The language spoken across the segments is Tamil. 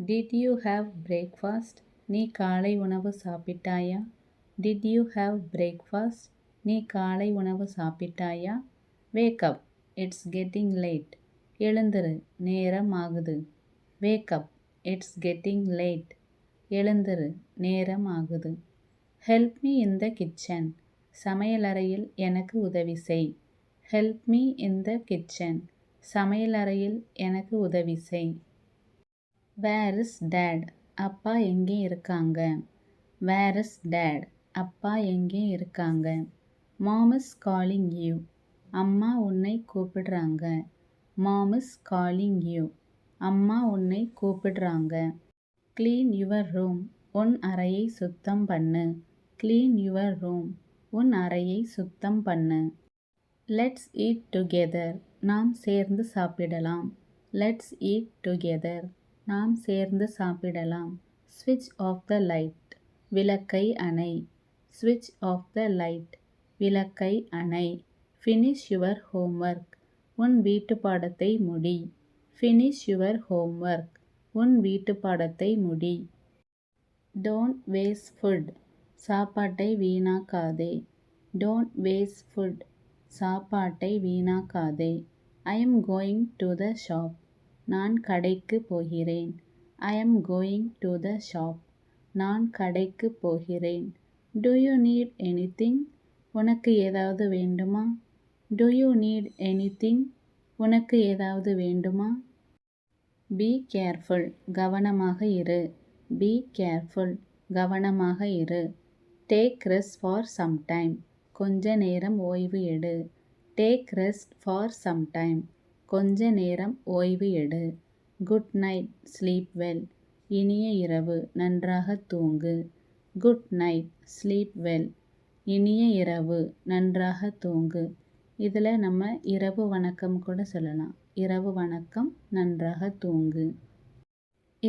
Did you have breakfast? நீ காலை உணவு சாப்பிட்டாயா? Did you have breakfast? நீ காலை உணவு சாப்பிட்டாயா? Wake up. It's getting late. எழுந்திரு, நேரம் ஆகுது. Wake up. It's getting late. எழுந்திரு, நேரம் ஆகுது. Help me in the kitchen. சமையலறையில் எனக்கு உதவி செய். Help me in the kitchen. சமையலறையில் எனக்கு உதவி செய். Where is dad? அப்பா எங்கே இருக்காங்க? Where is dad? அப்பா எங்கே இருக்காங்க? Mom is calling you. அம்மா உன்னை கூப்பிடுறாங்க. Mom is calling you. அம்மா உன்னை கூப்பிடுறாங்க. Clean your room. உன் அறையை சுத்தம் பண்ணு. Clean your room. உன் அறையை சுத்தம் பண்ணு. Let's eat together. நாம் சேர்ந்து சாப்பிடலாம். Let's eat together. நாம் சேர்ந்து சாப்பிடலாம். Switch off the light. விளக்கை அணை. Switch off the light. விளக்கை அணை. Finish your homework. உன் வீட்டு பாடத்தை முடி. Finish your homework. உன் வீட்டு பாடத்தை முடி. Don't waste food. சாப்பாட்டை வீணாக்காதே. Don't waste food. சாப்பாட்டை வீணாக்காதே. I am going to the shop. நான் கடைக்கு போகிறேன். I am going to the shop. நான் கடைக்கு போகிறேன். Do you need anything? உனக்கு ஏதாவது வேண்டுமா? Do you need anything? உனக்கு ஏதாவது வேண்டுமா? Be careful. கவனமாக இரு. Be careful. கவனமாக இரு. Take rest for some time. கொஞ்ச நேரம் ஓய்வு எடு. Take rest for some time. கொஞ்ச நேரம் ஓய்வு எடு. Good night. Sleep well. இனிய இரவு, நன்றாக தூங்கு. Good night. Sleep well. இனிய இரவு, நன்றாக தூங்கு. இதில் நம்ம இரவு வணக்கம் கூட சொல்லலாம். இரவு வணக்கம், நன்றாக தூங்கு.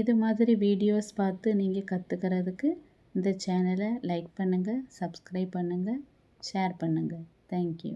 இது மாதிரி வீடியோஸ் பார்த்து நீங்கள் கற்றுக்கிறதுக்கு இந்த சேனலை லைக் பண்ணுங்கள், சப்ஸ்கிரைப் பண்ணுங்கள், ஷேர் பண்ணுங்கள். தேங்க்யூ.